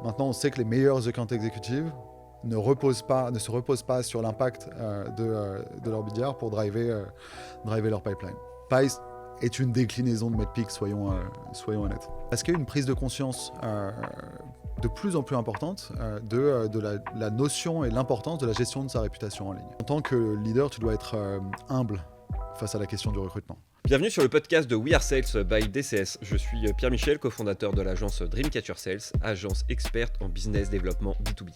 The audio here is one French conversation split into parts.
Maintenant, on sait que les meilleurs account executives ne se reposent pas sur l'impact de leur BDR pour driver leur pipeline. Pice est une déclinaison de Medpeak, soyons honnêtes. Parce qu'il y a une prise de conscience de plus en plus importante de la notion et l'importance de la gestion de sa réputation en ligne. En tant que leader, tu dois être humble face à la question du recrutement. Bienvenue sur le podcast de We Are Sales by DCS. Je suis Pierre Michel, cofondateur de l'agence Dreamcatcher Sales, agence experte en business développement B2B.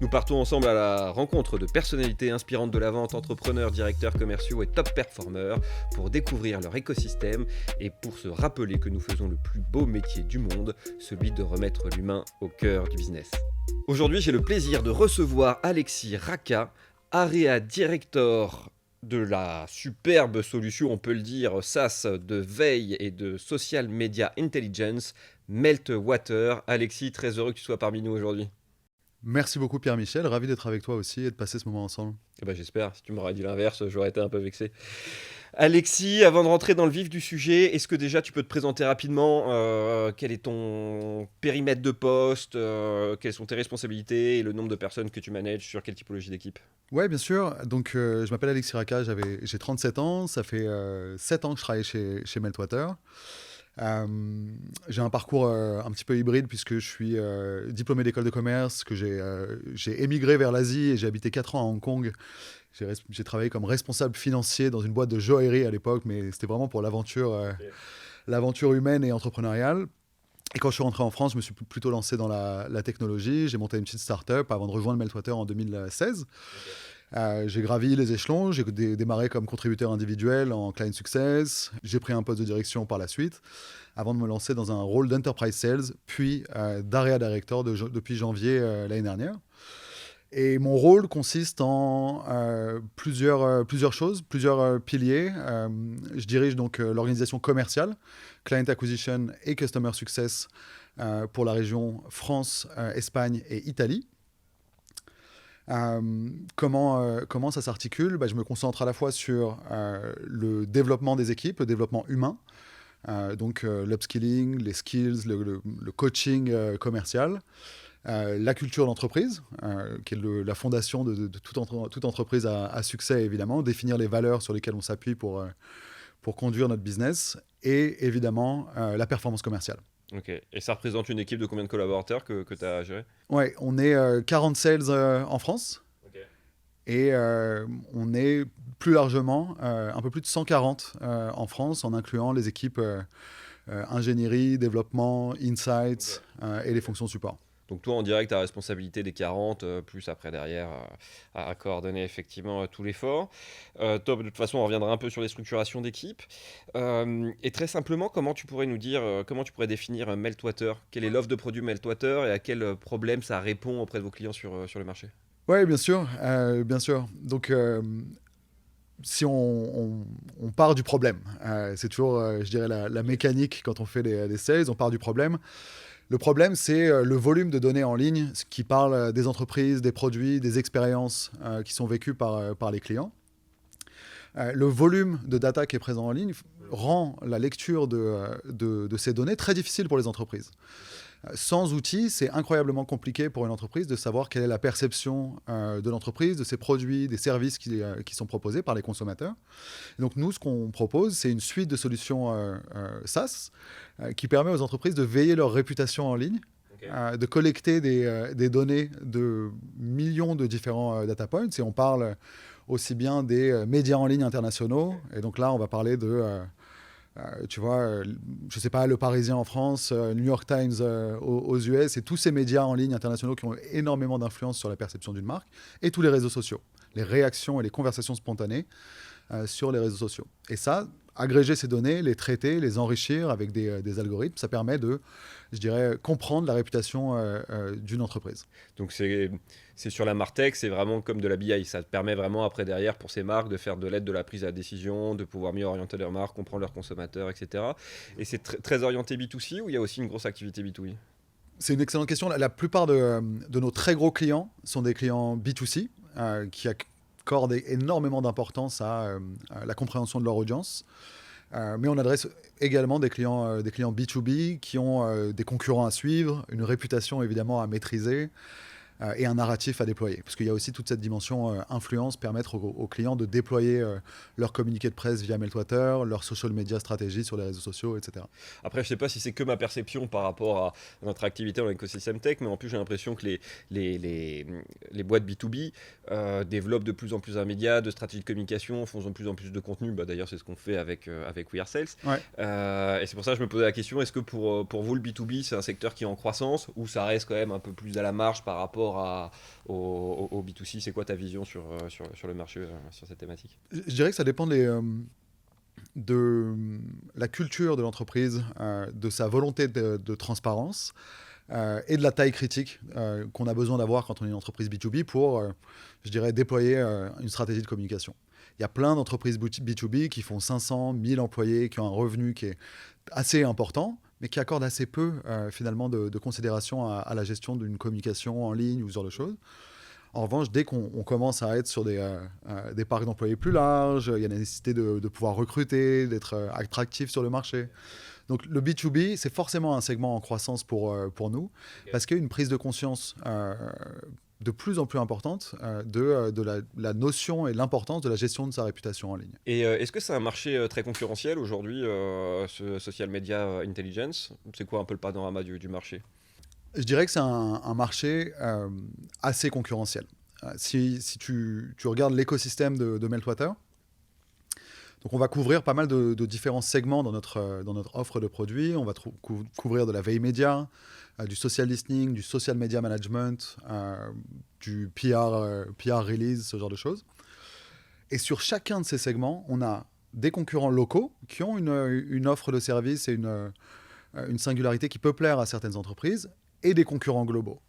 Nous partons ensemble à la rencontre de personnalités inspirantes de la vente, entrepreneurs, directeurs commerciaux et top performers pour découvrir leur écosystème et pour se rappeler que nous faisons le plus beau métier du monde, celui de remettre l'humain au cœur du business. Aujourd'hui, j'ai le plaisir de recevoir Alexis Racca, Area Director de la superbe solution, on peut le dire, SaaS de veille et de social media intelligence, Meltwater. Alexis, très heureux que tu sois parmi nous aujourd'hui. Merci beaucoup Pierre-Michel, ravi d'être avec toi aussi et de passer ce moment ensemble. Eh ben, j'espère, si tu m'aurais dit l'inverse, j'aurais été un peu vexé. Alexis, avant de rentrer dans le vif du sujet, est-ce que déjà tu peux te présenter rapidement quel est ton périmètre de poste, quelles sont tes responsabilités et le nombre de personnes que tu manages sur quelle typologie d'équipe? Ouais, bien sûr. Donc, je m'appelle Alexis Racca, j'ai 37 ans. Ça fait 7 ans que je travaille chez Meltwater. J'ai un parcours un petit peu hybride puisque je suis diplômé d'école de commerce, que j'ai émigré vers l'Asie et j'ai habité 4 ans à Hong Kong. J'ai travaillé comme responsable financier dans une boîte de joaillerie à l'époque, mais c'était vraiment pour l'aventure humaine et entrepreneuriale. Et quand je suis rentré en France, je me suis plutôt lancé dans la technologie. J'ai monté une petite start-up avant de rejoindre Meltwater en 2016. J'ai gravi les échelons, j'ai démarré comme contributeur individuel en client success. J'ai pris un poste de direction par la suite, avant de me lancer dans un rôle d'enterprise sales, puis d'area director depuis janvier l'année dernière. Et mon rôle consiste en plusieurs choses, plusieurs piliers. Je dirige donc l'organisation commerciale, Client Acquisition et Customer Success pour la région France, Espagne et Italie. Comment ça s'articule ? Je me concentre à la fois sur le développement des équipes, le développement humain, donc l'upskilling, les skills, le coaching commercial. La culture d'entreprise, qui est la fondation de toute entreprise à succès, évidemment. Définir les valeurs sur lesquelles on s'appuie pour conduire notre business. Et évidemment, la performance commerciale. Ok. Et ça représente une équipe de combien de collaborateurs que tu as géré? Ouais, on est 40 sales en France. Ok. Et on est plus largement un peu plus de 140 en France, en incluant les équipes ingénierie, développement, insights et les fonctions support. Donc toi, en direct, tu as la responsabilité des 40, plus après derrière à coordonner effectivement tout l'effort. Top, de toute façon, on reviendra un peu sur les structurations d'équipe. Et très simplement, comment tu pourrais nous dire, comment tu pourrais définir Meltwater? Quelle est l'offre de produit Meltwater et à quel problème ça répond auprès de vos clients sur le marché? Oui, bien sûr, bien sûr. Donc, si on part du problème, c'est toujours, je dirais, la mécanique quand on fait des sales, on part du problème. Le problème, c'est le volume de données en ligne qui parle des entreprises, des produits, des expériences qui sont vécues par les clients. Le volume de data qui est présent en ligne rend la lecture de ces données très difficile pour les entreprises. Sans outils, c'est incroyablement compliqué pour une entreprise de savoir quelle est la perception de l'entreprise, de ses produits, des services qui sont proposés par les consommateurs. Et donc nous, ce qu'on propose, c'est une suite de solutions SaaS qui permet aux entreprises de veiller leur réputation en ligne, de collecter des données de millions de différents data points. Et on parle aussi bien des médias en ligne internationaux. Et donc là, on va parler de... tu vois, je sais pas, Le Parisien en France, New York Times aux US, et tous ces médias en ligne internationaux qui ont énormément d'influence sur la perception d'une marque, et tous les réseaux sociaux, les réactions et les conversations spontanées sur les réseaux sociaux. Et ça, agréger ces données, les traiter, les enrichir avec des algorithmes, ça permet de, je dirais, comprendre la réputation d'une entreprise. Donc c'est sur la MarTech, c'est vraiment comme de la BI. Ça te permet vraiment après derrière pour ces marques de faire de l'aide de la prise à la décision, de pouvoir mieux orienter leurs marques, comprendre leurs consommateurs, etc. Et c'est très orienté B2C ou il y a aussi une grosse activité B2B? C'est une excellente question. La plupart de nos très gros clients sont des clients B2C qui accordent énormément d'importance à la compréhension de leur audience. Mais on adresse également des clients B2B qui ont des concurrents à suivre, une réputation évidemment à maîtriser et un narratif à déployer. Parce qu'il y a aussi toute cette dimension influence, permettre aux clients de déployer leur communiqué de presse via Meltwater, leur social media stratégie sur les réseaux sociaux, etc. Après, je sais pas si c'est que ma perception par rapport à notre activité dans l'écosystème tech, mais en plus, j'ai l'impression que les boîtes B2B développent de plus en plus un média, de stratégie de communication, font de plus en plus de contenu. D'ailleurs, c'est ce qu'on fait avec We Are Sales. Ouais. Et c'est pour ça que je me posais la question, est-ce que pour vous, le B2B, c'est un secteur qui est en croissance ou ça reste quand même un peu plus à la marge par rapport au B2C? C'est quoi ta vision sur le marché, sur cette thématique? Je dirais que ça dépend de la culture de l'entreprise, de sa volonté de transparence et de la taille critique qu'on a besoin d'avoir quand on est une entreprise B2B pour, je dirais, déployer une stratégie de communication. Il y a plein d'entreprises B2B qui font 500, 1000 employés, qui ont un revenu qui est assez important, mais qui accordent assez peu finalement de considération à la gestion d'une communication en ligne ou ce genre de choses. En revanche, dès qu'on commence à être sur des parcs d'employés plus larges, il y a la nécessité de pouvoir recruter, d'être attractif sur le marché. Donc le B2B, c'est forcément un segment en croissance pour nous, parce qu'il y a une prise de conscience de plus en plus importante de la notion et l'importance de la gestion de sa réputation en ligne. Et est-ce que c'est un marché très concurrentiel aujourd'hui, ce social media intelligence? C'est quoi un peu le panorama du marché? Je dirais que c'est un marché assez concurrentiel. Si tu regardes l'écosystème de Meltwater, donc on va couvrir pas mal de différents segments dans notre offre de produits. On va couvrir de la veille média, du social listening, du social media management, du PR release, ce genre de choses. Et sur chacun de ces segments, on a des concurrents locaux qui ont une offre de service et une singularité qui peut plaire à certaines entreprises, et des concurrents globaux.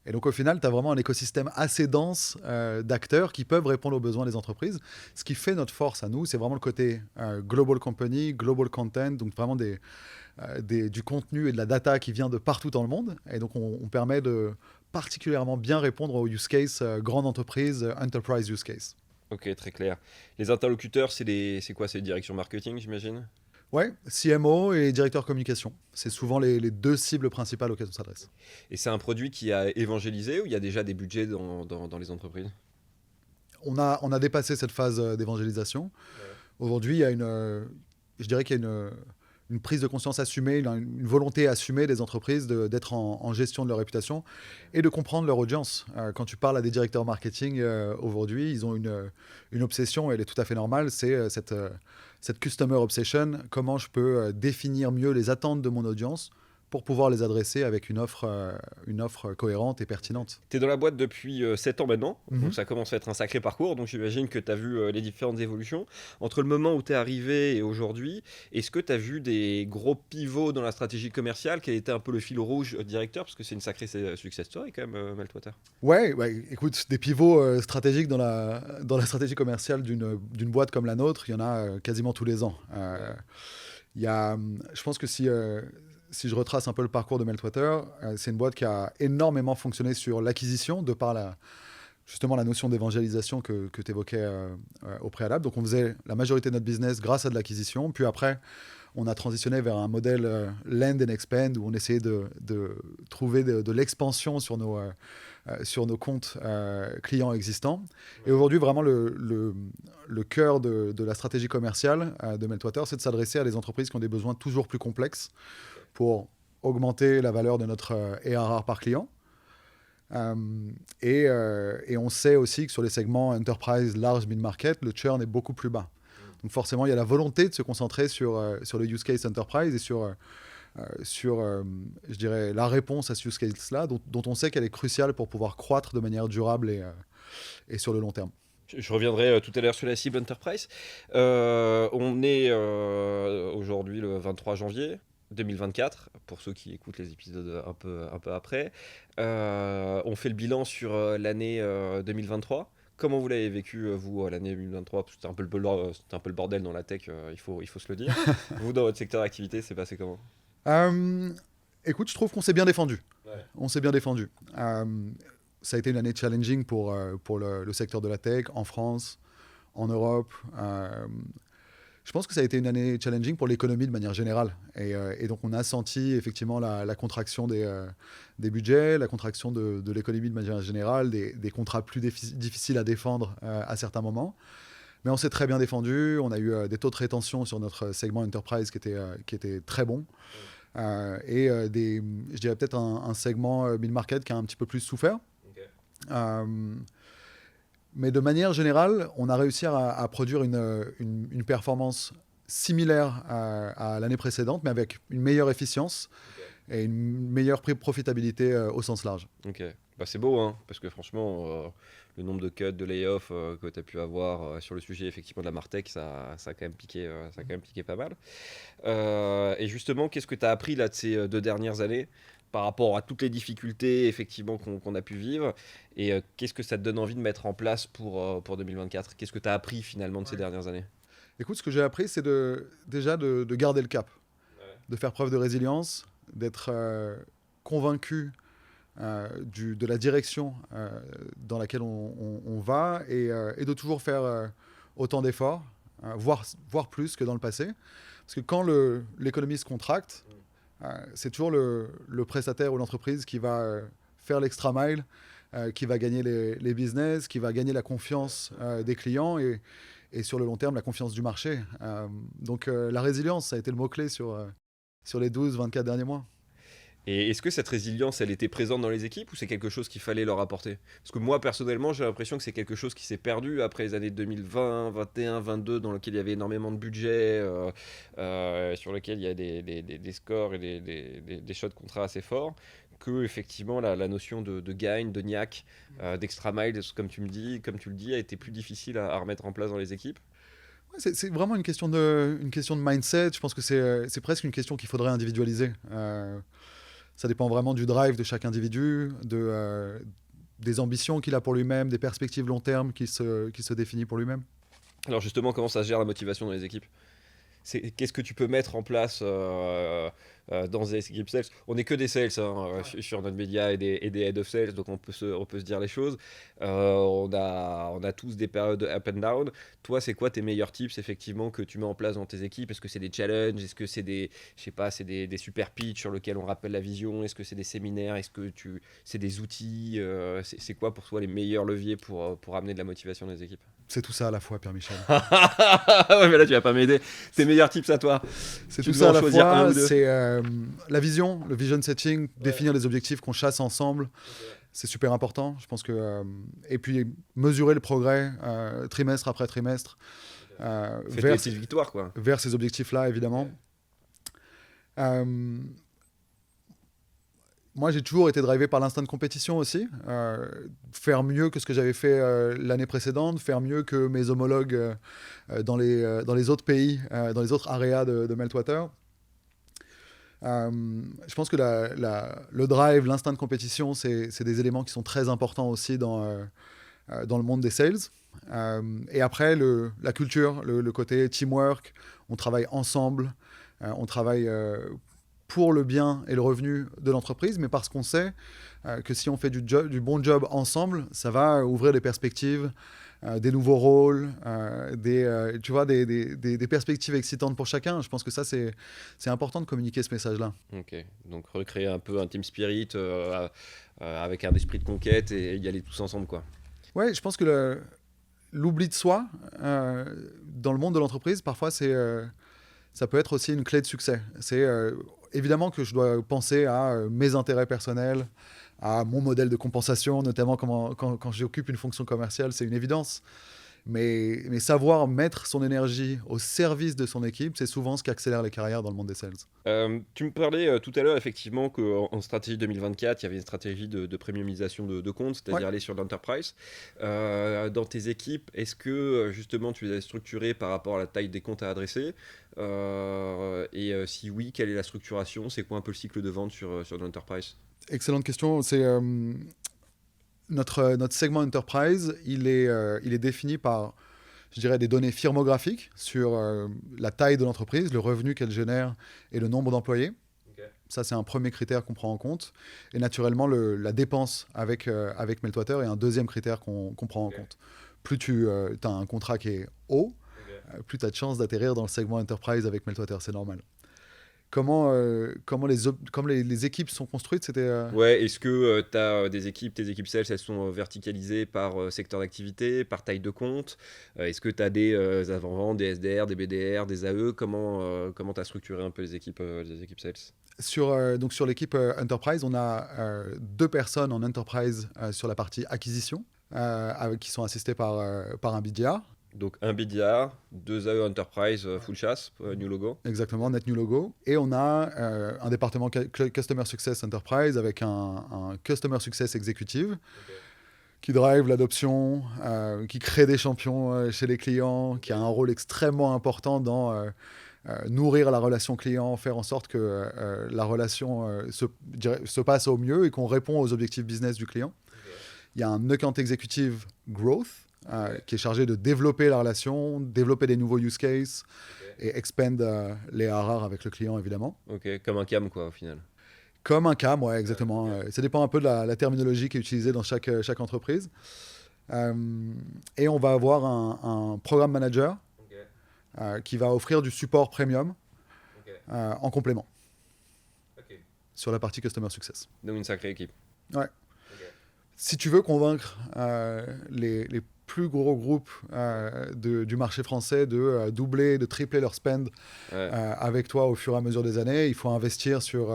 Et donc au final, tu as vraiment un écosystème assez dense d'acteurs qui peuvent répondre aux besoins des entreprises. Ce qui fait notre force à nous, c'est vraiment le côté global company, global content, donc vraiment du contenu et de la data qui vient de partout dans le monde. Et donc on permet de particulièrement bien répondre aux use cases grande entreprise, enterprise use case. Ok, très clair. Les interlocuteurs, c'est quoi? C'est direction marketing, j'imagine? Ouais, CMO et directeur communication. C'est souvent les deux cibles principales auxquelles on s'adresse. Et c'est un produit qui a évangélisé ou il y a déjà des budgets dans les entreprises? On a dépassé cette phase d'évangélisation. Ouais. Aujourd'hui, je dirais qu'il y a une prise de conscience assumée, une volonté assumée des entreprises d'être en gestion de leur réputation et de comprendre leur audience. Quand tu parles à des directeurs marketing aujourd'hui, ils ont une obsession, et elle est tout à fait normale, c'est cette customer obsession, comment je peux définir mieux les attentes de mon audience pour pouvoir les adresser avec une offre cohérente et pertinente. Tu es dans la boîte depuis 7 ans maintenant, donc ça commence à être un sacré parcours, donc j'imagine que tu as vu les différentes évolutions. Entre le moment où tu es arrivé et aujourd'hui, est-ce que tu as vu des gros pivots dans la stratégie commerciale? Quel était un peu le fil rouge directeur? Parce que c'est une sacrée success story quand même, Meltwater. Ouais, écoute, des pivots stratégiques dans la stratégie commerciale d'une boîte comme la nôtre, il y en a quasiment tous les ans. Je pense que si je retrace un peu le parcours de Meltwater, c'est une boîte qui a énormément fonctionné sur l'acquisition, de par justement la notion d'évangélisation que tu évoquais au préalable. Donc on faisait la majorité de notre business grâce à de l'acquisition. Puis après, on a transitionné vers un modèle land and expand, où on essayait de trouver de l'expansion sur nos comptes clients existants. Et aujourd'hui, vraiment, le cœur de la stratégie commerciale de Meltwater, c'est de s'adresser à des entreprises qui ont des besoins toujours plus complexes pour augmenter la valeur de notre ARR par client. Et on sait aussi que sur les segments enterprise, large, mid-market, le churn est beaucoup plus bas. Donc forcément, il y a la volonté de se concentrer sur le use case enterprise et sur je dirais, la réponse à ce use case-là, dont on sait qu'elle est cruciale pour pouvoir croître de manière durable et sur le long terme. Je reviendrai tout à l'heure sur la cible enterprise. On est aujourd'hui le 23 janvier 2024, pour ceux qui écoutent les épisodes un peu après. On fait le bilan sur l'année 2023. Comment vous l'avez vécu, vous, l'année 2023? C'était un peu le bordel dans la tech, il faut se le dire. Vous, dans votre secteur d'activité, c'est passé comment? Écoute, je trouve qu'on s'est bien défendu. Ouais. On s'est bien défendu. Ça a été une année challenging pour le secteur de la tech, en France, en Europe. Je Je pense que ça a été une année challenging pour l'économie de manière générale. Et donc, on a senti effectivement la contraction des budgets, la contraction de l'économie de manière générale, des contrats plus difficiles à défendre à certains moments. Mais on s'est très bien défendu. On a eu des taux de rétention sur notre segment enterprise qui étaient très bons. Je dirais peut-être un segment mid-market qui a un petit peu plus souffert. Okay. Mais de manière générale, on a réussi à produire une performance similaire à l'année précédente, mais avec une meilleure efficience et une meilleure profitabilité au sens large. Ok, bah, c'est beau, hein, parce que franchement, le nombre de cuts, de layoffs que tu as pu avoir sur le sujet effectivement de la Martech, ça a quand même piqué, ça a quand même piqué pas mal. Et justement, qu'est-ce que tu as appris là, de ces 2 dernières années par rapport à toutes les difficultés effectivement qu'on a pu vivre, et qu'est-ce que ça te donne envie de mettre en place pour 2024? Qu'est-ce que tu as appris finalement de ces dernières années? Écoute, ce que j'ai appris, c'est déjà de garder le cap, de faire preuve de résilience, d'être convaincu de la direction dans laquelle on va et de toujours faire autant d'efforts, voire plus que dans le passé. Parce que quand l'économie se contracte, c'est toujours le prestataire ou l'entreprise qui va faire l'extra mile, qui va gagner les business, qui va gagner la confiance des clients et sur le long terme, la confiance du marché. Donc la résilience, ça a été le mot-clé sur les 12-24 derniers mois. Et est-ce que cette résilience, elle était présente dans les équipes ou c'est quelque chose qu'il fallait leur apporter? Parce que moi, personnellement, j'ai l'impression que c'est quelque chose qui s'est perdu après les années 2020, 21, 22, dans lequel il y avait énormément de budget, sur lequel il y a des scores et des choix de contrat assez forts, que effectivement la notion de gain, de niaque, d'extra mile, comme tu le dis, a été plus difficile à remettre en place dans les équipes. Ouais, c'est vraiment une question de mindset. Je pense que c'est presque une question qu'il faudrait individualiser. Ça dépend vraiment du drive de chaque individu, des ambitions qu'il a pour lui-même, des perspectives long terme qu'il se définit pour lui-même. Alors justement, comment ça se gère la motivation dans les équipes? Qu'est-ce que tu peux mettre en place dans des équipes sales? On n'est que des sales, hein, sur notre média et des head of sales, donc on peut se dire les choses. On a tous des périodes up and down. Toi, c'est quoi tes meilleurs tips effectivement que tu mets en place dans tes équipes? Est-ce que c'est des challenges? Est-ce que c'est je sais pas, c'est des super pitchs sur lesquels on rappelle la vision? Est-ce que c'est des séminaires? Est-ce que c'est des outils? C'est quoi pour toi les meilleurs leviers pour amener de la motivation dans les équipes? C'est tout ça à la fois, Pierre-Michel. Ouais, mais là, tu vas pas m'aider. Tes meilleurs tips à toi. C'est Tu tout dois ça à en la choisir un fois. ou deux. C'est la vision, le vision setting, définir les objectifs qu'on chasse ensemble. C'est super important. Je pense que et puis mesurer le progrès trimestre après trimestre Faites des petites victoires, quoi. vers ces objectifs-là, évidemment. Moi, j'ai toujours été drivé par l'instinct de compétition aussi. Faire mieux que ce que j'avais fait l'année précédente, faire mieux que mes homologues dans les autres pays, dans les autres areas de Meltwater. Je pense que le drive, l'instinct de compétition, c'est des éléments qui sont très importants aussi dans le monde des sales. Et après, la culture, le côté teamwork, on travaille ensemble, on travaille pour le bien et le revenu de l'entreprise, mais parce qu'on sait que si on fait du bon job ensemble, ça va ouvrir des perspectives, des nouveaux rôles, tu vois, des perspectives excitantes pour chacun. Je pense que ça, c'est important de communiquer ce message-là. Ok, donc recréer un peu un team spirit avec un esprit de conquête et y aller tous ensemble, quoi. Ouais, je pense que l'oubli de soi, dans le monde de l'entreprise, parfois, ça peut être aussi une clé de succès. C'est évidemment que je dois penser à mes intérêts personnels, à mon modèle de compensation, notamment quand j'occupe une fonction commerciale, c'est une évidence. Mais savoir mettre son énergie au service de son équipe, c'est souvent ce qui accélère les carrières dans le monde des sales. Tu me parlais tout à l'heure effectivement qu'en stratégie 2024, il y avait une stratégie de premiumisation de comptes, c'est-à-dire aller sur l'enterprise. Dans tes équipes, est-ce que justement tu les as structurées par rapport à la taille des comptes à adresser? Si oui, quelle est la structuration? C'est quoi un peu le cycle de vente sur l'enterprise? Excellente question. C'est notre segment enterprise, il est défini par, je dirais, des données firmographiques sur la taille de l'entreprise, le revenu qu'elle génère et le nombre d'employés. Okay. Ça, c'est un premier critère qu'on prend en compte. Et naturellement, la dépense avec Meltwater est un deuxième critère qu'on prend en compte. Plus tu as un contrat qui est haut, plus tu as de chances d'atterrir dans le segment enterprise avec Meltwater, c'est normal. Comment les équipes sont construites, c'était... Ouais, est-ce que tu as des équipes, tes équipes sales, elles sont verticalisées par secteur d'activité, par taille de compte? Est-ce que tu as des avant-ventes, des SDR, des BDR, des AE? Comment tu as structuré un peu les équipes sales? Donc sur l'équipe Enterprise, on a 2 personnes en Enterprise sur la partie acquisition, qui sont assistées par un BDR. Donc un BDR, 2 AE Enterprise, full chasse, new logo. Exactement, net new logo. Et on a un département Customer Success Enterprise avec un Customer Success Executive qui drive l'adoption, qui crée des champions chez les clients, qui a un rôle extrêmement important dans nourrir la relation client, faire en sorte que la relation se passe au mieux et qu'on répond aux objectifs business du client. Il y a un Account Executive Growth qui est chargé de développer la relation, développer des nouveaux use cases et expand les ARR avec le client, évidemment. Ok, comme un CAM, quoi, au final. Comme un CAM, ouais, exactement. Ça dépend un peu de la terminologie qui est utilisée dans chaque entreprise. Et on va avoir un programme manager qui va offrir du support premium en complément sur la partie Customer Success. Donc une sacrée équipe. Ouais. Si tu veux convaincre les plus gros groupes du marché français de doubler, de tripler leur spend avec toi au fur et à mesure des années, il faut investir sur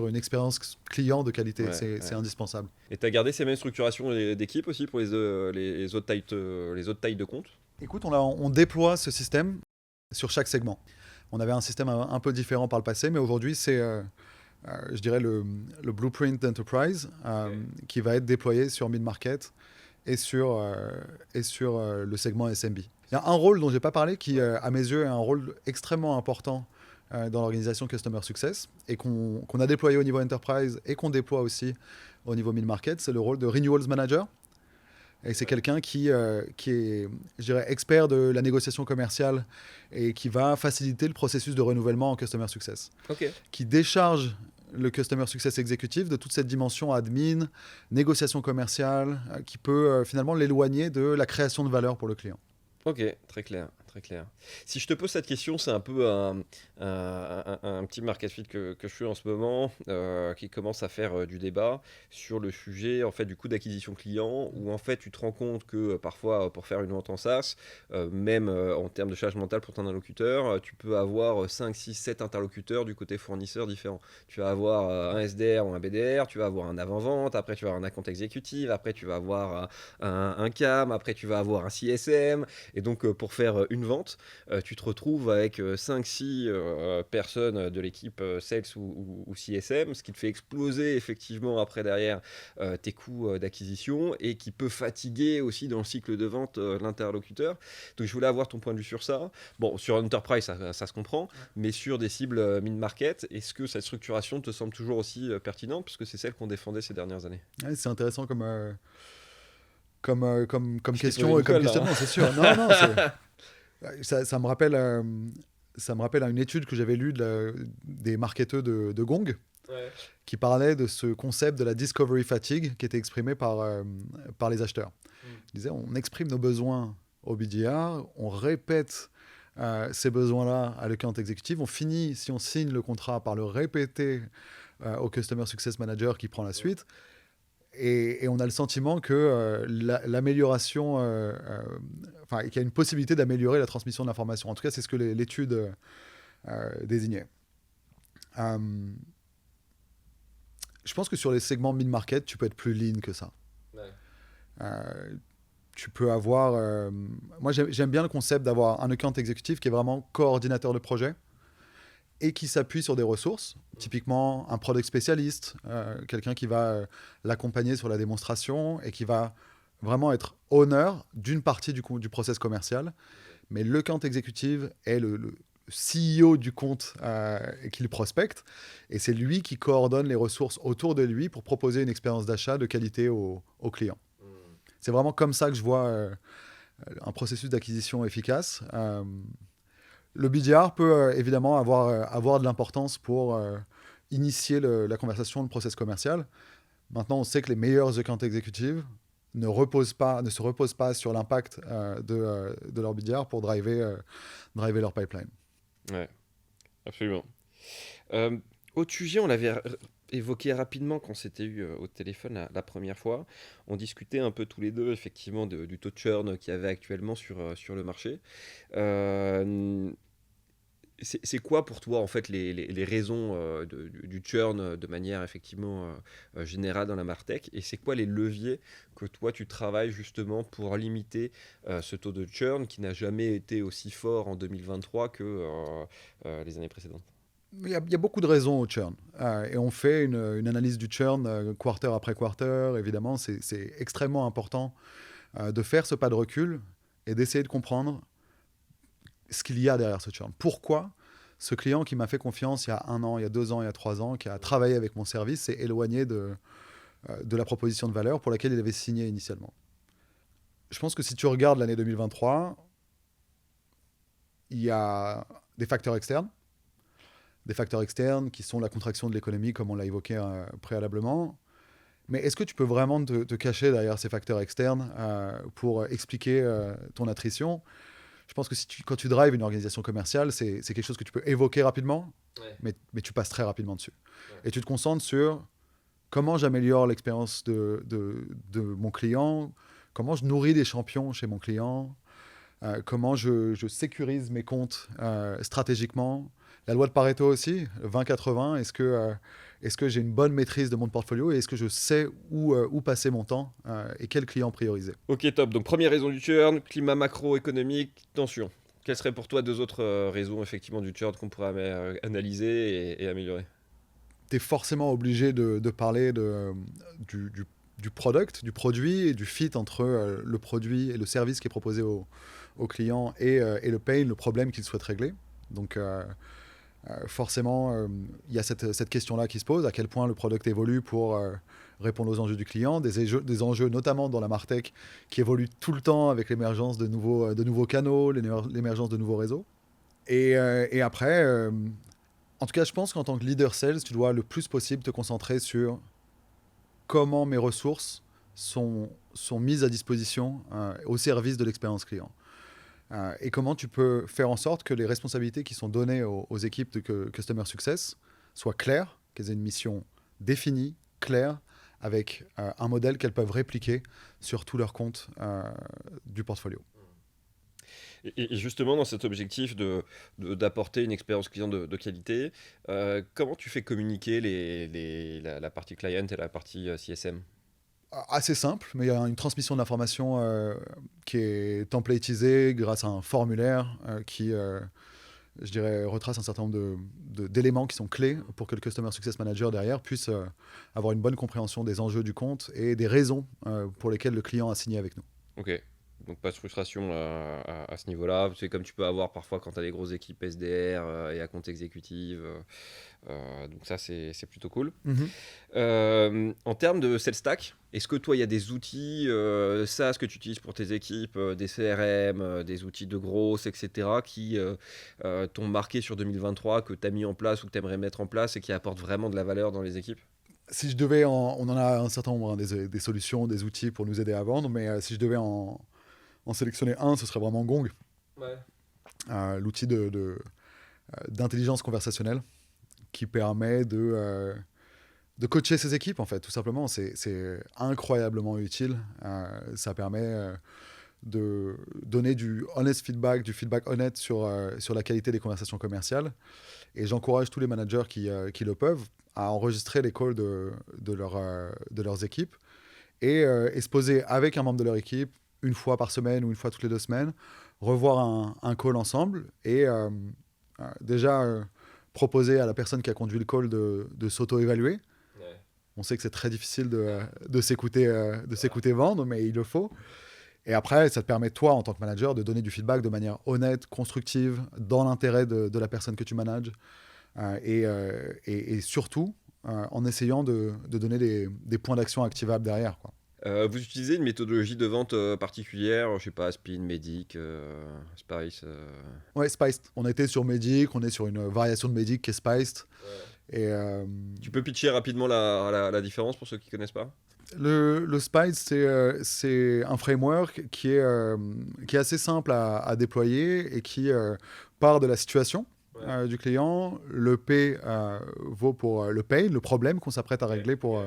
une expérience client de qualité. C'est indispensable. Et tu as gardé ces mêmes structurations d'équipe aussi pour les autres tailles de compte? Écoute, on déploie ce système sur chaque segment. On avait un système un peu différent par le passé, mais aujourd'hui, c'est, je dirais, le blueprint d'enterprise qui va être déployé sur mid-market et sur le segment SMB. Il y a un rôle dont je n'ai pas parlé qui, à mes yeux, est un rôle extrêmement important dans l'organisation Customer Success et qu'on a déployé au niveau enterprise et qu'on déploie aussi au niveau mid-market. C'est le rôle de Renewals Manager. Et c'est quelqu'un qui est, je dirais, expert de la négociation commerciale et qui va faciliter le processus de renouvellement en Customer Success. Qui décharge le Customer Success Executive de toute cette dimension admin, négociation commerciale, qui peut finalement l'éloigner de la création de valeur pour le client. Ok, très clair. Si je te pose cette question, c'est un peu un petit market fit que je fais en ce moment, qui commence à faire du débat sur le sujet en fait du coût d'acquisition client, où en fait tu te rends compte que parfois pour faire une vente en SaaS, même en termes de charge mentale pour ton interlocuteur, tu peux avoir 5, 6, 7 interlocuteurs du côté fournisseur différents. Tu vas avoir un SDR ou un BDR, tu vas avoir un avant-vente, après tu vas avoir un account exécutif, après tu vas avoir un CAM, après tu vas avoir un CSM, et donc pour faire une vente, tu te retrouves avec 5-6 personnes de l'équipe Sales ou CSM, ce qui te fait exploser effectivement après derrière tes coûts d'acquisition et qui peut fatiguer aussi dans le cycle de vente l'interlocuteur. Donc je voulais avoir ton point de vue sur ça. Bon, sur Enterprise, ça se comprend, mais sur des cibles mid-market, est-ce que cette structuration te semble toujours aussi pertinente, puisque c'est celle qu'on défendait ces dernières années? Ouais, c'est intéressant comme question et comme questionnement, c'est sûr. Non, ça me rappelle à une étude que j'avais lue des marketeurs de Gong, qui parlait de ce concept de la discovery fatigue qui était exprimé par les acheteurs. Ils disaient, on exprime nos besoins au BDR, on répète ces besoins-là à l'account exécutif, on finit, si on signe le contrat, par le répéter au Customer Success Manager qui prend la suite. Et on a le sentiment que l'amélioration, qu'il y a une possibilité d'améliorer la transmission de l'information. En tout cas, c'est ce que l'étude désignait. Je pense que sur les segments mid-market, tu peux être plus lean que ça. Tu peux avoir... moi, j'aime bien le concept d'avoir un account exécutif qui est vraiment coordinateur de projet et qui s'appuie sur des ressources, typiquement un product spécialiste, quelqu'un qui va l'accompagner sur la démonstration et qui va vraiment être owner d'une partie du process commercial. Mais le compte exécutif est le CEO du compte qui le prospecte, et c'est lui qui coordonne les ressources autour de lui pour proposer une expérience d'achat de qualité aux clients. C'est vraiment comme ça que je vois un processus d'acquisition efficace. Le BDR peut évidemment avoir de l'importance pour initier la conversation, le process commercial. Maintenant, on sait que les meilleurs account executives ne se reposent pas sur l'impact de leur BDR pour driver leur pipeline. Ouais, absolument. Euh, Autre sujet, on l'avait évoqué rapidement quand on s'était eu au téléphone la première fois. On discutait un peu tous les deux, effectivement, du taux de churn qu'il y avait actuellement sur le marché. Euh, c'est quoi pour toi, en fait, les raisons du churn de manière effectivement générale dans la Martech? Et c'est quoi les leviers que toi, tu travailles justement pour limiter ce taux de churn qui n'a jamais été aussi fort en 2023 que les années précédentes? Il y a beaucoup de raisons au churn. Et on fait une analyse du churn quarter après quarter. Évidemment, c'est extrêmement important de faire ce pas de recul et d'essayer de comprendre ce qu'il y a derrière ce churn. Pourquoi ce client qui m'a fait confiance il y a 1 an, il y a 2 ans, il y a 3 ans, qui a travaillé avec mon service, s'est éloigné de la proposition de valeur pour laquelle il avait signé initialement. Je pense que si tu regardes l'année 2023, il y a des facteurs externes qui sont la contraction de l'économie, comme on l'a évoqué préalablement. Mais est-ce que tu peux vraiment te cacher derrière ces facteurs externes pour expliquer ton attrition? Je pense que quand tu drives une organisation commerciale, c'est quelque chose que tu peux évoquer rapidement, Ouais. mais tu passes très rapidement dessus. Ouais. Et tu te concentres sur comment j'améliore l'expérience de mon client, comment je nourris des champions chez mon client, comment je sécurise mes comptes stratégiquement. La loi de Pareto aussi, 20-80, est-ce que j'ai une bonne maîtrise de mon portfolio et est-ce que je sais où passer mon temps et quel client prioriser? Ok, top. Donc, première raison du churn, climat macroéconomique, tension. Quelles seraient pour toi deux autres raisons effectivement du churn qu'on pourrait analyser et améliorer? Tu es forcément obligé de parler du product, du produit et du fit entre le produit et le service qui est proposé au client et le pain, le problème qu'il souhaite régler. Donc, forcément, il y a cette question-là qui se pose, à quel point le product évolue pour répondre aux enjeux du client, des enjeux notamment dans la Martech qui évoluent tout le temps avec l'émergence de nouveaux canaux, l'émergence de nouveaux réseaux. Et après, en tout cas, je pense qu'en tant que leader sales, tu dois le plus possible te concentrer sur comment mes ressources sont mises à disposition au service de l'expérience client. Et comment tu peux faire en sorte que les responsabilités qui sont données aux équipes de Customer Success soient claires, qu'elles aient une mission définie, claire, avec un modèle qu'elles peuvent répliquer sur tous leurs comptes du portfolio. Et justement, dans cet objectif d'apporter une expérience client de qualité, comment tu fais communiquer la partie client et la partie CSM? Assez simple, mais il y a une transmission d'informations qui est templatisée grâce à un formulaire qui, je dirais, retrace un certain nombre d'éléments qui sont clés pour que le Customer Success Manager derrière puisse avoir une bonne compréhension des enjeux du compte et des raisons pour lesquelles le client a signé avec nous. Ok, donc pas de frustration à ce niveau-là. C'est comme tu peux avoir parfois quand tu as des grosses équipes SDR et à compte exécutive. Donc ça, c'est plutôt cool. En termes de sales stack, est-ce que toi, il y a des outils SaaS que tu utilises pour tes équipes, des CRM, des outils de grosses, etc., qui t'ont marqué sur 2023, que tu as mis en place ou que tu aimerais mettre en place et qui apportent vraiment de la valeur dans les équipes? Si je devais, on en a un certain nombre, des solutions, des outils pour nous aider à vendre, mais si je devais en sélectionner un, ce serait vraiment Gong, Ouais. l'outil d'intelligence conversationnelle qui permet de coacher ses équipes, en fait, tout simplement. C'est incroyablement utile. Ça permet de donner du honest feedback, du feedback honnête sur la qualité des conversations commerciales. Et j'encourage tous les managers qui le peuvent à enregistrer les calls de leurs équipes et se poser avec un membre de leur équipe une fois par semaine ou une fois toutes les 2 semaines, revoir un call ensemble et déjà proposer à la personne qui a conduit le call de s'auto-évaluer. Ouais. On sait que c'est très difficile de s'écouter vendre, mais il le faut. Et après, ça te permet, toi, en tant que manager, de donner du feedback de manière honnête, constructive, dans l'intérêt de la personne que tu manages. Et surtout, en essayant de donner des points d'action activables derrière, quoi. Vous utilisez une méthodologie de vente particulière, je sais pas, Spin, Medic, Spice. Ouais, Spiced. On était sur Medic, on est sur une variation de Medic qui est Spiced. Ouais. Et Tu peux pitcher rapidement la différence pour ceux qui connaissent pas? Le Spice, c'est un framework qui est assez simple à déployer et qui part de la situation du client. Le P vaut pour le pain, le problème qu'on s'apprête à régler pour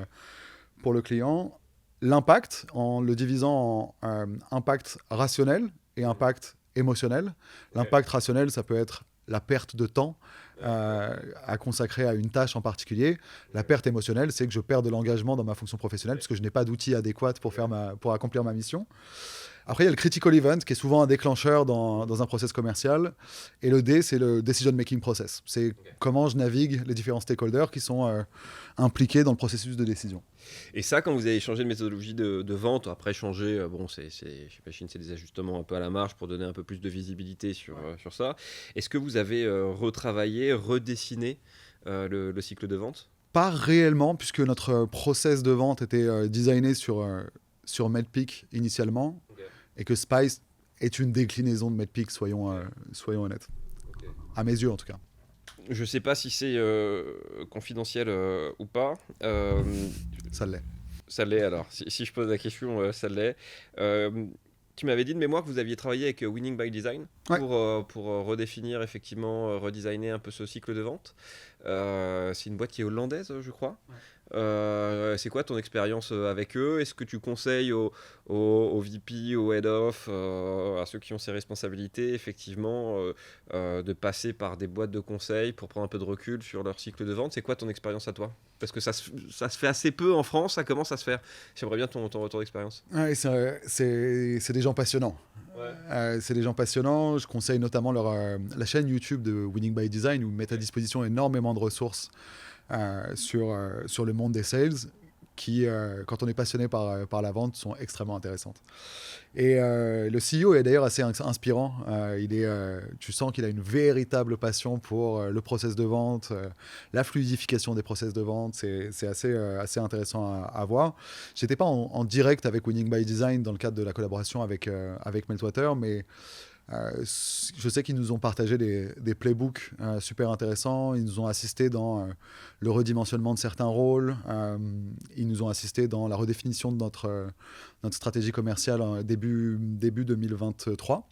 le client. L'impact, en le divisant en impact rationnel et impact émotionnel. L'impact rationnel, ça peut être la perte de temps à consacrer à une tâche en particulier. La perte émotionnelle, c'est que je perds de l'engagement dans ma fonction professionnelle parce que je n'ai pas d'outils adéquats pour accomplir ma mission. Après, il y a le critical event qui est souvent un déclencheur dans un process commercial. Et le D, c'est le decision making process. C'est comment je navigue les différents stakeholders qui sont impliqués dans le processus de décision. Et ça, quand vous avez changé de méthodologie de vente, après changer, bon, j'imagine c'est des ajustements un peu à la marge pour donner un peu plus de visibilité sur ça. Est-ce que vous avez retravaillé, redessiné le cycle de vente? Pas réellement, puisque notre process de vente était designé sur Medpeak initialement, et que Spice est une déclinaison de Medpeak, soyons honnêtes. À mes yeux, en tout cas. Je ne sais pas si c'est confidentiel ou pas. Ça l'est. Ça l'est alors. Si je pose la question, ça l'est. Tu m'avais dit de mémoire que vous aviez travaillé avec Winning by Design pour redéfinir, effectivement, redesigner un peu ce cycle de vente. C'est une boîte qui est hollandaise, je crois. C'est quoi ton expérience avec eux? Est-ce que tu conseilles aux VP, aux Head of, à ceux qui ont ces responsabilités, effectivement, de passer par des boîtes de conseil pour prendre un peu de recul sur leur cycle de vente? C'est quoi ton expérience à toi? Parce que ça se fait assez peu en France, ça commence à se faire. J'aimerais bien ton retour d'expérience. Ouais, c'est des gens passionnants. C'est des gens passionnants. Je conseille notamment la chaîne YouTube de Winning by Design où ils mettent à disposition énormément de ressources sur le monde des sales qui, quand on est passionné par la vente, sont extrêmement intéressantes. Et le CEO est d'ailleurs assez inspirant. Tu sens qu'il a une véritable passion pour le process de vente, la fluidification des process de vente. C'est assez intéressant à voir. Je n'étais pas en direct avec Winning by Design dans le cadre de la collaboration avec Meltwater, mais je sais qu'ils nous ont partagé des playbooks super intéressants. Ils nous ont assisté dans le redimensionnement de certains rôles. Ils nous ont assisté dans la redéfinition de notre stratégie commerciale début 2023.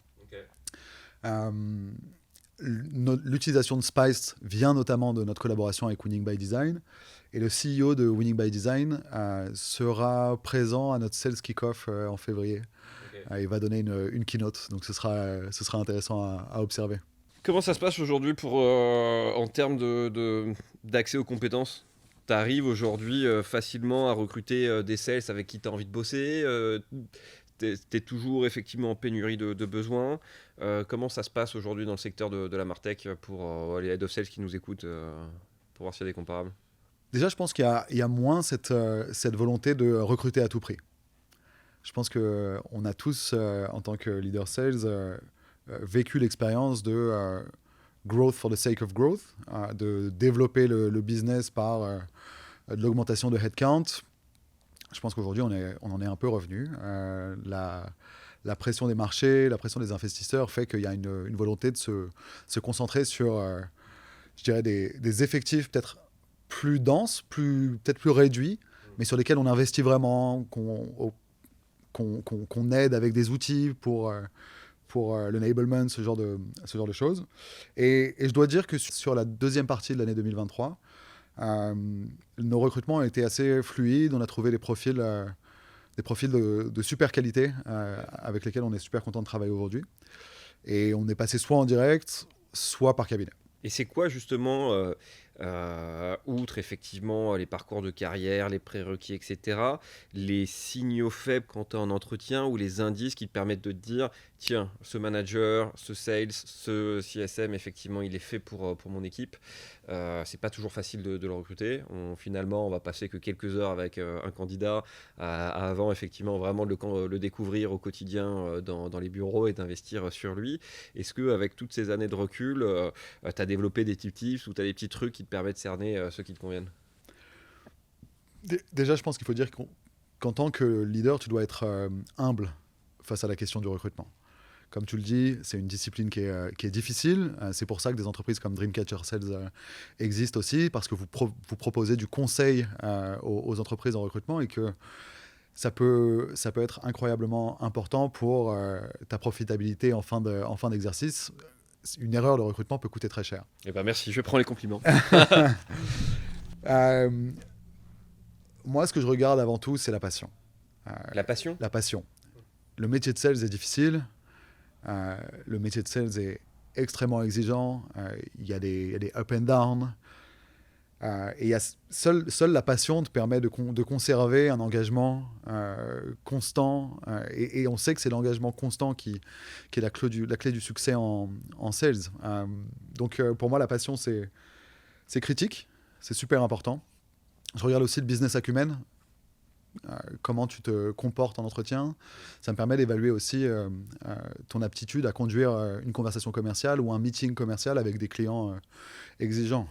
L'utilisation de Spice vient notamment de notre collaboration avec Winning by Design. Et le CEO de Winning by Design sera présent à notre Sales Kickoff en février. Il va donner une keynote, donc ce sera intéressant à observer. Comment ça se passe aujourd'hui en termes d'accès aux compétences? Tu arrives aujourd'hui facilement à recruter des sales avec qui tu as envie de bosser? Tu es toujours effectivement en pénurie de besoins. Comment ça se passe aujourd'hui dans le secteur de la Martech pour les head of sales qui nous écoutent, pour voir s'il y a des comparables? Déjà, je pense qu'il y a moins cette volonté de recruter à tout prix. Je pense qu'on a tous, en tant que leader sales, vécu l'expérience de growth for the sake of growth, de développer le business par de l'augmentation de headcount. Je pense qu'aujourd'hui, on en est un peu revenu. La pression des marchés, la pression des investisseurs fait qu'il y a une volonté de se concentrer sur, je dirais, des effectifs peut-être plus denses, peut-être plus réduits, mais sur lesquels on investit vraiment, qu'on aide avec des outils pour l'enablement, ce genre de choses. Et je dois dire que sur la deuxième partie de l'année 2023, nos recrutements ont été assez fluides. On a trouvé des profils de super qualité avec lesquels on est super content de travailler aujourd'hui. Et on est passé soit en direct, soit par cabinet. Et c'est quoi justement, outre effectivement les parcours de carrière, les prérequis, etc., les signaux faibles quand tu es en entretien ou les indices qui te permettent de te dire tiens, ce manager, ce sales, ce CSM, effectivement, il est fait pour mon équipe. C'est pas toujours facile de le recruter. Finalement, on va passer que quelques heures avec un candidat avant effectivement vraiment de le découvrir au quotidien dans les bureaux et d'investir sur lui. Est-ce qu'avec toutes ces années de recul, tu as développé des tips ou tu as des petits trucs qui te permettent de cerner ceux qui te conviennent? Déjà, je pense qu'il faut dire qu'en tant que leader, tu dois être humble face à la question du recrutement. Comme tu le dis, c'est une discipline qui est difficile. C'est pour ça que des entreprises comme Dreamcatcher Sales existent aussi, parce que vous proposez du conseil aux entreprises en recrutement et que ça peut être incroyablement important pour ta profitabilité en fin d'exercice. Une erreur de recrutement peut coûter très cher. Eh ben merci, je prends les compliments. Moi, ce que je regarde avant tout, c'est la passion. La passion ? La passion. Le métier de sales est difficile. Le métier de sales est extrêmement exigeant. Il y a des up and down. Et seule la passion te permet de conserver un engagement constant. Et on sait que c'est l'engagement constant qui est la clé du succès en sales. Donc pour moi, la passion, c'est critique. C'est super important. Je regarde aussi le business acumen. Comment tu te comportes en entretien. Ça me permet d'évaluer aussi ton aptitude à conduire une conversation commerciale ou un meeting commercial avec des clients exigeants.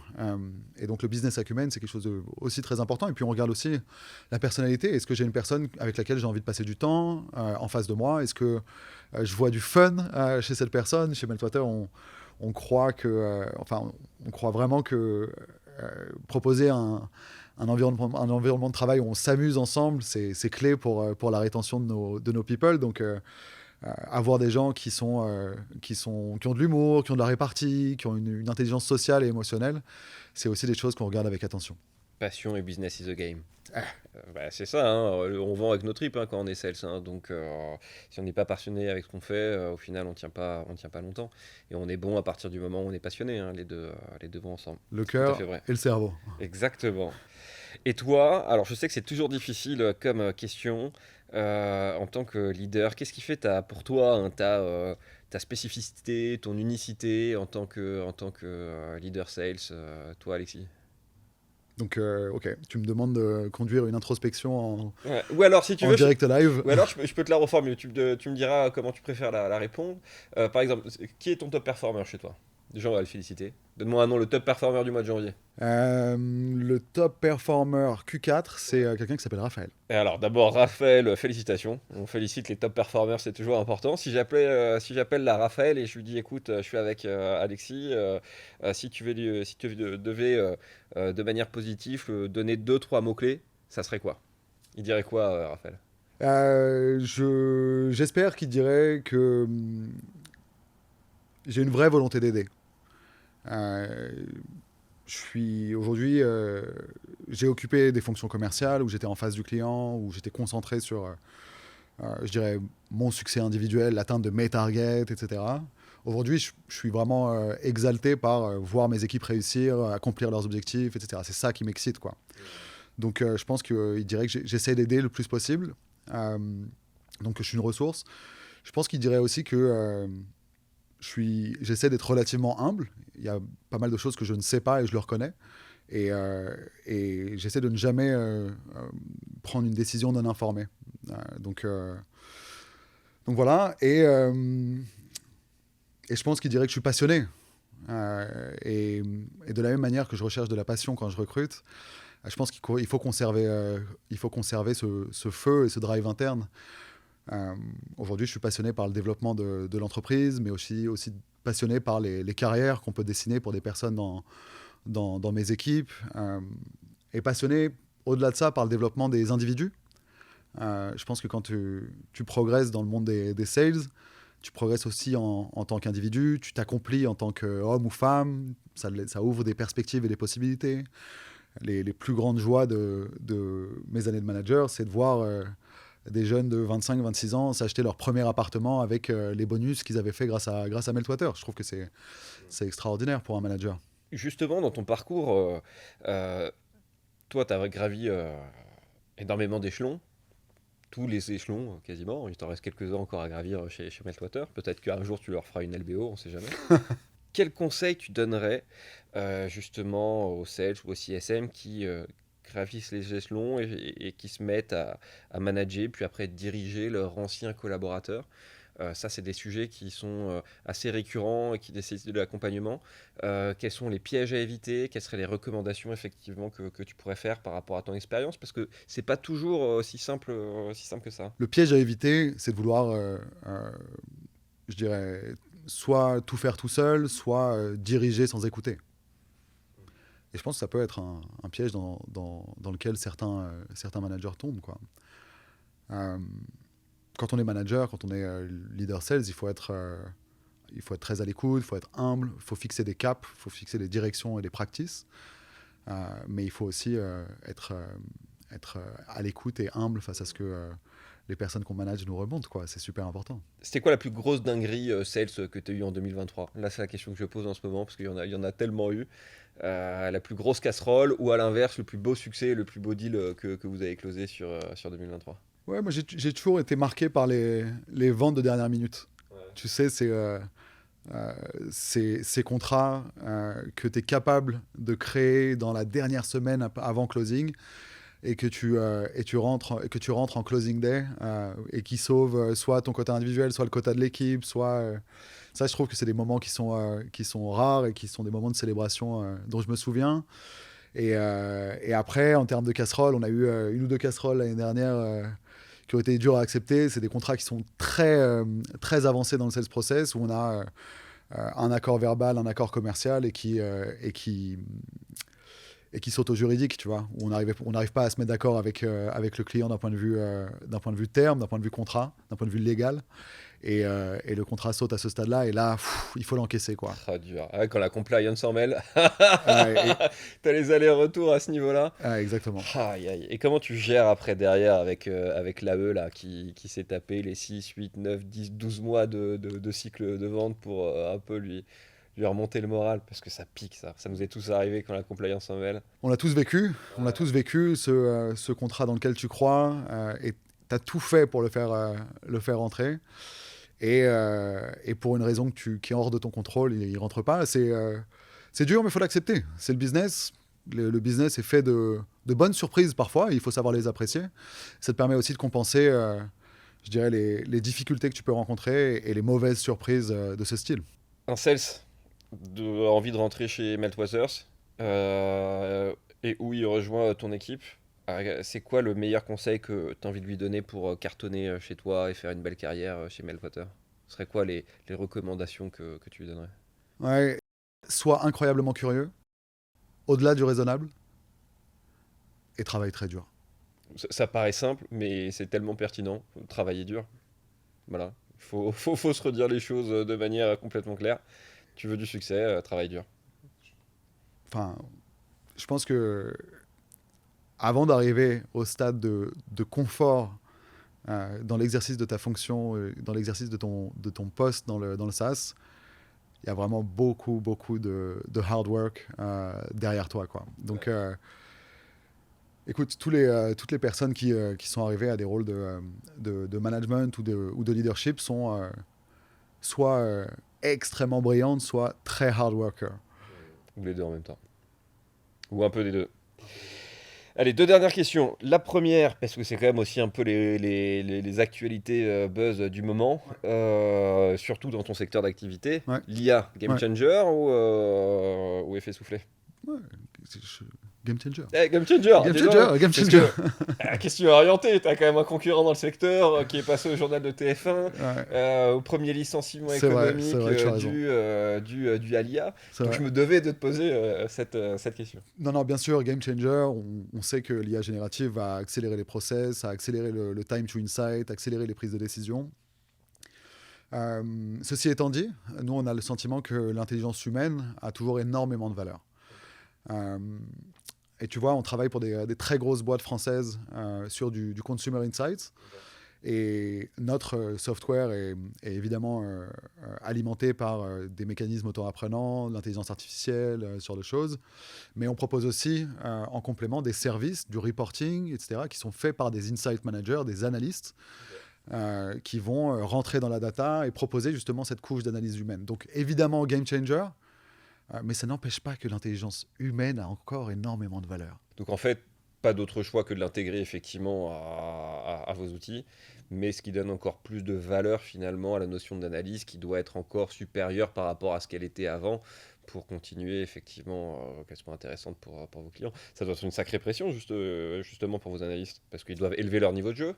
Et donc le business acumen, c'est quelque chose de aussi très important. Et puis on regarde aussi la personnalité. Est-ce que j'ai une personne avec laquelle j'ai envie de passer du temps en face de moi? Est-ce que je vois du fun chez cette personne? Chez Meltwater, on croit on croit vraiment que proposer un environnement de travail où on s'amuse ensemble, c'est clé pour la rétention de nos people. Donc, avoir des gens qui ont de l'humour, qui ont de la répartie, qui ont une intelligence sociale et émotionnelle, c'est aussi des choses qu'on regarde avec attention. Passion et business is a game. C'est ça, hein, on vend avec nos tripes quand on est sales. Hein, donc, si on n'est pas passionné avec ce qu'on fait, au final, on tient pas longtemps. Et on est bon à partir du moment où on est passionné. Hein, les deux vont ensemble. Le cœur et le cerveau. Exactement. Et toi, alors je sais que c'est toujours difficile comme question, en tant que leader, qu'est-ce qui fait pour toi hein, ta spécificité, ton unicité en tant que leader sales, toi Alexis? Donc, ok, tu me demandes de conduire une introspection Ou alors, si tu veux, direct live. Ou alors, je peux te la reformuler. Tu me diras comment tu préfères la répondre. Par exemple, qui est ton top performer chez toi? Déjà, on va le féliciter. Donne-moi un nom, le top performer du mois de janvier. Le top performer Q4, c'est quelqu'un qui s'appelle Raphaël. Et alors, d'abord, Raphaël, félicitations. On félicite les top performers, c'est toujours important. Si j'appelle la Raphaël et je lui dis, écoute, je suis avec Alexis, si tu devais, de manière positive, donner 2-3 mots-clés, ça serait quoi? Il dirait quoi, Raphaël? J'espère qu'il dirait que j'ai une vraie volonté d'aider. Aujourd'hui, j'ai occupé des fonctions commerciales où j'étais en face du client, où j'étais concentré sur, je dirais, mon succès individuel, l'atteinte de mes targets, etc. Aujourd'hui, je suis vraiment exalté par voir mes équipes réussir, accomplir leurs objectifs, etc. C'est ça qui m'excite, quoi. Donc, je pense qu'il dirait que j'essaie d'aider le plus possible. Donc, je suis une ressource. Je pense qu'il dirait aussi que j'essaie d'être relativement humble. Il y a pas mal de choses que je ne sais pas et je le reconnais. Et j'essaie de ne jamais prendre une décision non informée. Donc voilà. Et je pense qu'il dirait que je suis passionné. Et de la même manière que je recherche de la passion quand je recrute, je pense qu'il faut conserver ce feu et ce drive interne. Aujourd'hui, je suis passionné par le développement de l'entreprise, mais aussi passionné par les carrières qu'on peut dessiner pour des personnes dans mes équipes, et passionné, au-delà de ça, par le développement des individus. Je pense que quand tu progresses dans le monde des sales, tu progresses aussi en tant qu'individu, tu t'accomplis en tant qu'homme ou femme, ça ouvre des perspectives et des possibilités. Les plus grandes joies de mes années de manager, c'est de voir des jeunes de 25-26 ans s'acheter leur premier appartement avec les bonus qu'ils avaient fait grâce à Meltwater. Je trouve que c'est extraordinaire pour un manager. Justement, dans ton parcours, toi, tu as gravi énormément d'échelons, tous les échelons quasiment. Il t'en reste quelques-uns encore à gravir chez Meltwater. Peut-être qu'un jour, tu leur feras une LBO, on ne sait jamais. Quel conseil tu donnerais justement aux sales ou aux CSM qui gravissent les échelons et qui se mettent à manager, puis après diriger leurs anciens collaborateurs? Ça, c'est des sujets qui sont assez récurrents et qui nécessitent de l'accompagnement. Quels sont les pièges à éviter? Quelles seraient les recommandations effectivement que tu pourrais faire par rapport à ton expérience? Parce que c'est pas toujours aussi simple que ça. Le piège à éviter, c'est de vouloir, je dirais, soit tout faire tout seul, soit diriger sans écouter. Et je pense que ça peut être un piège dans lequel certains managers tombent, quoi. Euh, Quand on est manager, quand on est leader sales, il faut être très à l'écoute, il faut être humble, il faut fixer des caps, il faut fixer des directions et des practices. Mais il faut aussi être à l'écoute et humble face à ce que les personnes qu'on manage nous remontent, quoi. C'est super important. C'était quoi la plus grosse dinguerie sales que tu as eu en 2023? Là, c'est la question que je pose en ce moment, parce il y en a tellement eu. La plus grosse casserole, ou à l'inverse, le plus beau succès, le plus beau deal que vous avez closé sur 2023? Ouais, moi j'ai toujours été marqué par les ventes de dernière minute. Ouais. Tu sais, ces contrats que tu es capable de créer dans la dernière semaine avant closing et que tu rentres en closing day et qui sauvent soit ton quota individuel, soit le quota de l'équipe, ça, je trouve que c'est des moments qui sont rares et qui sont des moments de célébration dont je me souviens. Et après, en termes de casseroles, on a eu une ou deux casseroles l'année dernière qui ont été dures à accepter. C'est des contrats qui sont très avancés dans le sales process, où on a un accord verbal, un accord commercial et qui saute au juridique, tu vois, où on n'arrive pas à se mettre d'accord avec le client d'un point de vue terme, d'un point de vue contrat, d'un point de vue légal. Et le contrat saute à ce stade-là, et là, il faut l'encaisser, quoi. Ah, dur. Ah ouais, quand la compliance s'en mêle, Et, t'as les allers-retours à ce niveau-là. exactement. Aïe, aïe. Et comment tu gères après derrière avec l'AE là, qui s'est tapé les 6, 8, 9, 10, 12 mois de cycle de vente pour un peu lui remonter le moral, parce que ça pique ça. Ça nous est tous arrivé quand la compliance s'en mêle. On l'a tous vécu, ce contrat dans lequel tu crois, et tu as tout fait pour le faire entrer. Et pour une raison qui est hors de ton contrôle, il ne rentre pas. C'est dur, mais il faut l'accepter. C'est le business. Le business est fait de bonnes surprises parfois, et il faut savoir les apprécier. Ça te permet aussi de compenser, je dirais, les difficultés que tu peux rencontrer et les mauvaises surprises de ce style. Un sales envie de rentrer chez Meltwaters, et où il rejoint ton équipe. C'est quoi le meilleur conseil que tu as envie de lui donner pour cartonner chez toi et faire une belle carrière chez Meltwater? Ce serait quoi les recommandations que tu lui donnerais? Ouais, sois incroyablement curieux, au-delà du raisonnable, et travaille très dur. Ça paraît simple, mais c'est tellement pertinent. Faut travailler dur. Voilà. Faut se redire les choses de manière complètement claire. Tu veux du succès, travaille dur. Enfin, je pense que avant d'arriver au stade de confort dans l'exercice de ta fonction, dans l'exercice de ton poste dans le SaaS, il y a vraiment beaucoup, beaucoup de hard work derrière toi, quoi. Donc, écoute, toutes les personnes qui sont arrivées à des rôles de management ou de leadership sont soit extrêmement brillantes, soit très hard worker. Ou les deux en même temps. Ou un peu des deux. Allez, deux dernières questions. La première, parce que c'est quand même aussi un peu les actualités buzz du moment, surtout dans ton secteur d'activité. Ouais. L'IA, game Ouais. changer ou effet soufflé? Ouais, game changer. Game changer, Game dis changer, donc. game Parce changer. question orientée, t'as quand même un concurrent dans le secteur qui est passé au journal de TF1, Ouais, au premier licenciement c'est vrai économique que tu as raison. dû à l'IA. C'est Donc vrai. je me devais de te poser cette question. Non, non, bien sûr, game changer, on sait que l'IA générative va accélérer les process, va accélérer le time to insight, accélérer les prises de décision. Ceci étant dit, nous, on a le sentiment que l'intelligence humaine a toujours énormément de valeur. Euh, et tu vois, on travaille pour des très grosses boîtes françaises sur du consumer insights. Et notre software est évidemment alimenté par des mécanismes auto-apprenants, de l'intelligence artificielle, ce genre de choses. Mais on propose aussi, en complément, des services, du reporting, etc., qui sont faits par des insight managers, des analystes, qui vont rentrer dans la data et proposer justement cette couche d'analyse humaine. Donc évidemment, game changer, mais ça n'empêche pas que l'intelligence humaine a encore énormément de valeur. Donc en fait, pas d'autre choix que de l'intégrer effectivement à vos outils, mais ce qui donne encore plus de valeur finalement à la notion d'analyse qui doit être encore supérieure par rapport à ce qu'elle était avant pour continuer effectivement qu'elle soit intéressante pour vos clients. Ça doit être une sacrée pression justement pour vos analystes, parce qu'ils doivent élever leur niveau de jeu,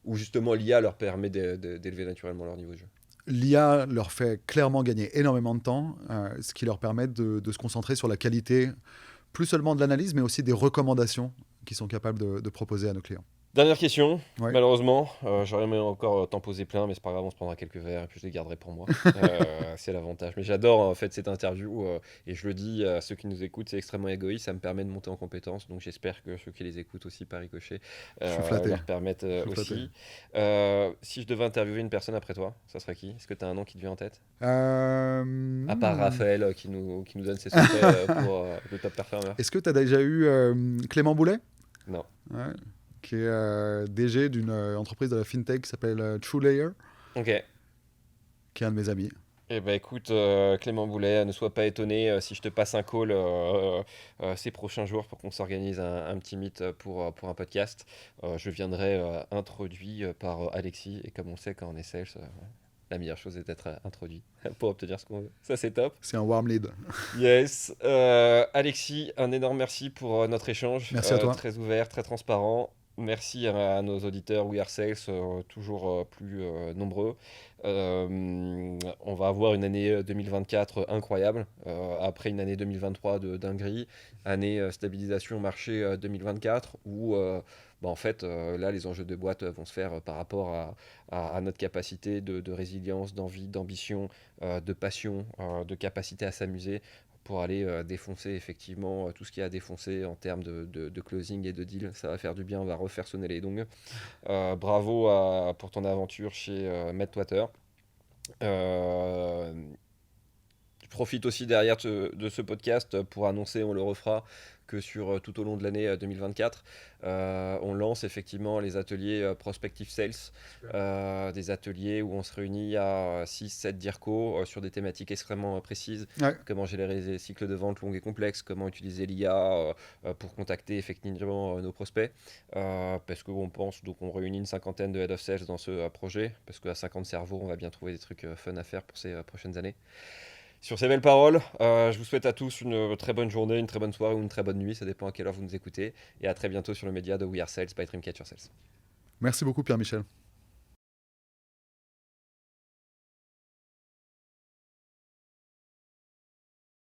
ou justement l'IA leur permet d'élever naturellement leur niveau de jeu. L'IA leur fait clairement gagner énormément de temps, ce qui leur permet de se concentrer sur la qualité, plus seulement de l'analyse, mais aussi des recommandations qu'ils sont capables de proposer à nos clients. Dernière question, Ouais. malheureusement, j'aurais aimé encore t'en poser plein, mais c'est pas grave, on se prendra quelques verres et puis je les garderai pour moi. C'est l'avantage. Mais j'adore en fait cette interview et je le dis à ceux qui nous écoutent, c'est extrêmement égoïste, ça me permet de monter en compétences, donc j'espère que ceux qui les écoutent aussi par ricochet Je suis flatté. leur permettent Je suis flatté. aussi. Si je devais interviewer une personne après toi, ça serait qui? Est-ce que tu as un nom qui te vient en tête? À part Hmm. Raphaël qui nous donne ses secrets pour le top performer. Est-ce que tu as déjà eu Clément Boulet? Non. Ouais. Qui est DG d'une entreprise de la fintech qui s'appelle TrueLayer, Ok. qui est un de mes amis. Eh ben écoute, Clément Boulet, ne sois pas étonné si je te passe un call ces prochains jours pour qu'on s'organise un petit meet pour un podcast. Je viendrai introduit par Alexis et comme on sait quand on est sales, la meilleure chose est d'être introduit pour obtenir ce qu'on veut. Ça c'est top. C'est un warm lead. Yes. Alexis, un énorme merci pour notre échange, Merci à toi. très ouvert, très transparent. Merci à nos auditeurs We Are Sales, toujours plus nombreux. On va avoir une année 2024 incroyable, après une année 2023 de dinguerie, année stabilisation marché 2024, où bah, en fait là les enjeux de boîte vont se faire par rapport à notre capacité de résilience, d'envie, d'ambition, de passion, de capacité à s'amuser pour aller défoncer effectivement tout ce qu'il y a à défoncer en termes de closing et de deal. Ça va faire du bien, on va refaire sonner les dongs. Bravo pour ton aventure chez Medwater. Euh, je profite aussi derrière de ce podcast pour annoncer, on le refera, que sur tout au long de l'année 2024, on lance effectivement les ateliers Prospective Sales, des ateliers où on se réunit à 6-7 DIRCO sur des thématiques extrêmement précises, Ouais. comment gérer les cycles de vente longs et complexes, comment utiliser l'IA pour contacter effectivement nos prospects, parce qu'on pense, donc on réunit une cinquantaine de Head of Sales dans ce projet, parce qu'à 50 cerveaux, on va bien trouver des trucs fun à faire pour ces prochaines années. Sur ces belles paroles, je vous souhaite à tous une très bonne journée, une très bonne soirée ou une très bonne nuit, ça dépend à quelle heure vous nous écoutez. Et à très bientôt sur le média de We Are Sales by Dreamcatcher Sales. Merci beaucoup, Pierre-Michel.